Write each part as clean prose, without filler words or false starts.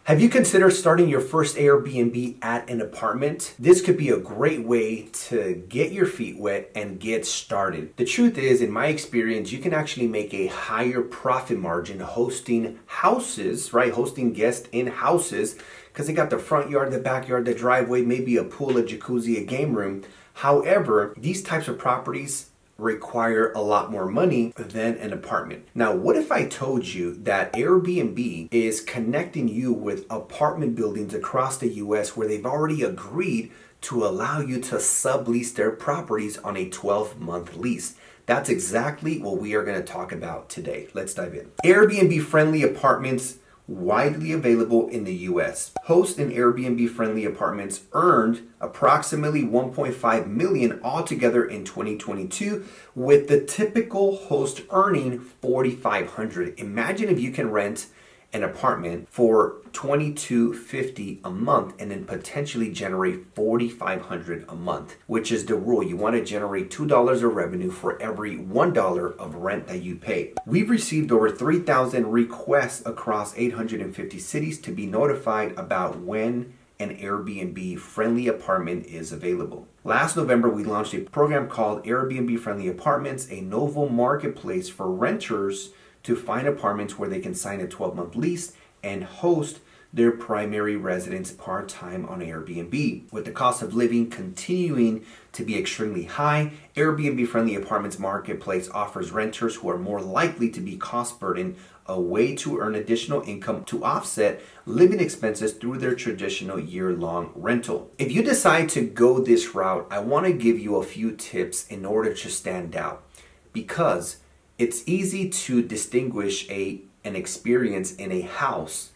Have you considered starting your first Airbnb at an apartment? This could be a great way to get your feet wet and get started. The truth is, in my experience, you can actually make a higher profit margin hosting houses, right? Hosting guests in houses because they got the front yard, the backyard, the driveway, maybe a pool, a jacuzzi, a game room. However, these types of properties require a lot more money than an apartment. Now, what if I told you that Airbnb is connecting you with apartment buildings across the US where they've already agreed to allow you to sublease their properties on a 12-month lease? That's exactly what we are going to talk about today. Let's dive in. Airbnb-friendly apartments widely available in the US. Hosts in Airbnb-friendly apartments earned approximately 1.5 million altogether in 2022, with the typical host earning 4,500. Imagine if you can rent an apartment for $2,250 a month and then potentially generate $4,500 a month, which is the rule. You want to generate $2 of revenue for every $1 of rent that you pay. We've received over 3,000 requests across 850 cities to be notified about when an Airbnb friendly apartment is available. Last November, we launched a program called Airbnb Friendly Apartments, a novel marketplace for renters to find apartments where they can sign a 12-month lease and host their primary residence part-time on Airbnb. With the cost of living continuing to be extremely high, Airbnb-friendly apartments marketplace offers renters who are more likely to be cost burdened a way to earn additional income to offset living expenses through their traditional year-long rental. If you decide to go this route, I want to give you a few tips in order to stand out, because it's easy to distinguish an experience in a house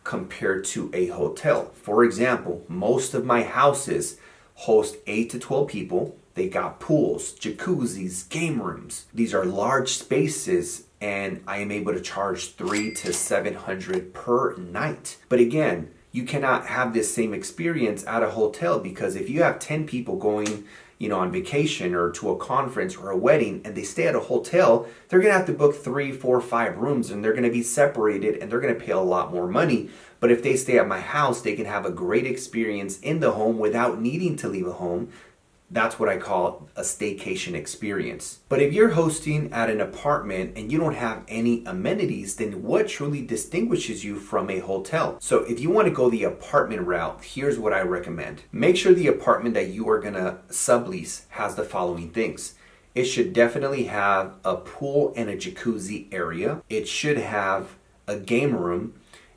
compared to a hotel. For example, most of my houses host 8 to 12 people. They got pools, jacuzzis, game rooms. These are large spaces, and I am able to charge $300 to $700 per night. But again, you cannot have this same experience at a hotel, because if you have 10 people going on vacation or to a conference or a wedding and they stay at a hotel, they're going to have to book 3, 4, 5 rooms, and they're going to be separated and they're going to pay a lot more money. But if they stay at my house, they can have a great experience in the home without needing to leave a home. That's what I call a staycation experience. But if you're hosting at an apartment and you don't have any amenities, then what truly distinguishes you from a hotel? So if you want to go the apartment route, here's what I recommend. Make sure the apartment that you are gonna sublease has the following things. It should definitely have a pool and a jacuzzi area. It should have a game room,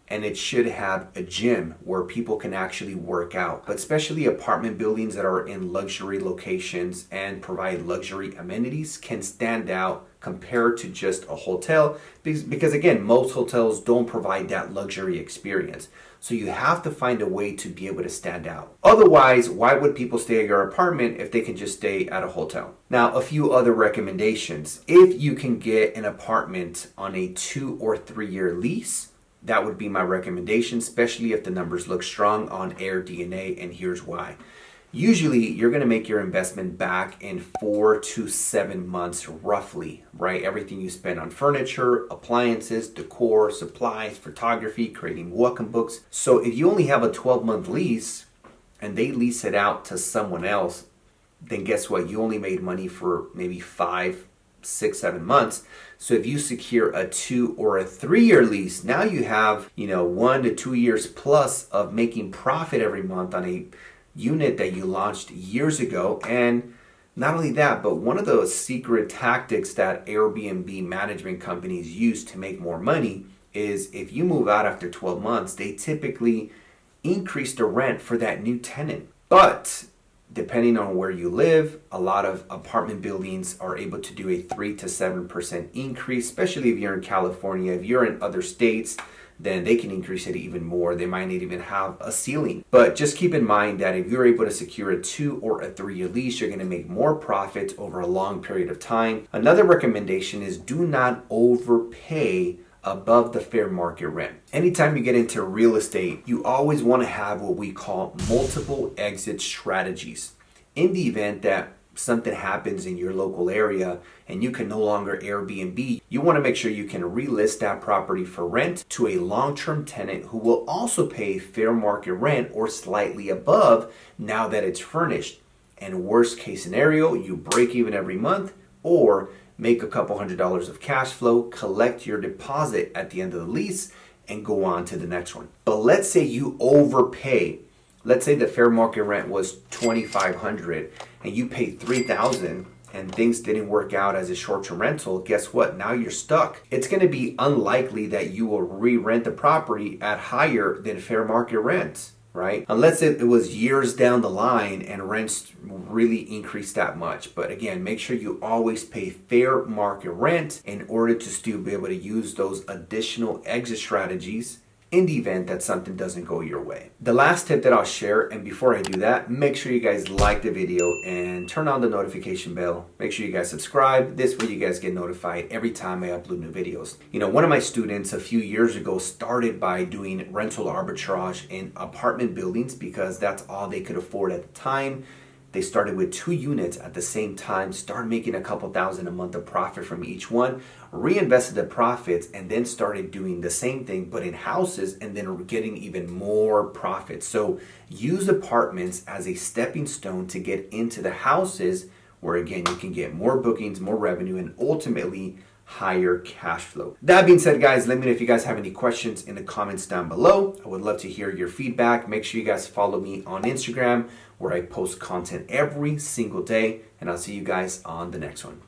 and it should have a gym where people can actually work out. But especially apartment buildings that are in luxury locations and provide luxury amenities can stand out compared to just a hotel, because again, most hotels don't provide that luxury experience. So you have to find a way to be able to stand out. Otherwise, why would people stay at your apartment if they can just stay at a hotel? Now, a few other recommendations. If you can get an apartment on a 2 or 3 year lease, that would be my recommendation, especially if the numbers look strong on AirDNA, and here's why. Usually, you're going to make your investment back in 4 to 7 months roughly, right? Everything you spend on furniture, appliances, decor, supplies, photography, creating welcome books. So if you only have a 12-month lease and they lease it out to someone else, then guess what? You only made money for maybe 5, 6, 7 months. So if you secure a 2 or a 3 year lease, now you have 1 to 2 years plus of making profit every month on a unit that you launched years ago. And not only that, but one of those secret tactics that Airbnb management companies use to make more money is if you move out after 12 months, they typically increase the rent for that new tenant. But depending on where you live, a lot of apartment buildings are able to do a 3 to 7% increase, especially if you're in California. If you're in other states, then they can increase it even more. They might not even have a ceiling. But just keep in mind that if you're able to secure a 2 or a 3 year lease, you're going to make more profit over a long period of time. Another recommendation is do not overpay above the fair market rent. Anytime you get into real estate, you always want to have what we call multiple exit strategies. In the event that something happens in your local area and you can no longer Airbnb, you want to make sure you can relist that property for rent to a long-term tenant who will also pay fair market rent or slightly above now that it's furnished. And worst case scenario, you break even every month or make a couple $100s of cash flow, collect your deposit at the end of the lease, and go on to the next one. But let's say you overpay. Let's say the fair market rent was $2,500 and you paid $3,000 and things didn't work out as a short-term rental. Guess what? Now you're stuck. It's going to be unlikely that you will re-rent the property at higher than fair market rent, right? Unless it was years down the line and rents really increased that much. But again, make sure you always pay fair market rent in order to still be able to use those additional exit strategies in the event that something doesn't go your way. The last tip that I'll share, and before I do that, make sure you guys like the video and turn on the notification bell. Make sure you guys subscribe. This way you guys get notified every time I upload new videos. You know, one of my students a few years ago started by doing rental arbitrage in apartment buildings because that's all they could afford at the time. They started with 2 units at the same time, started making a couple thousand a month of profit from each one, reinvested the profits, and then started doing the same thing but in houses and then getting even more profits. So use apartments as a stepping stone to get into the houses where again you can get more bookings, more revenue, and ultimately higher cash flow. That being said, guys, let me know if you guys have any questions in the comments down below. I would love to hear your feedback. Make sure you guys follow me on Instagram where I post content every single day, and I'll see you guys on the next one.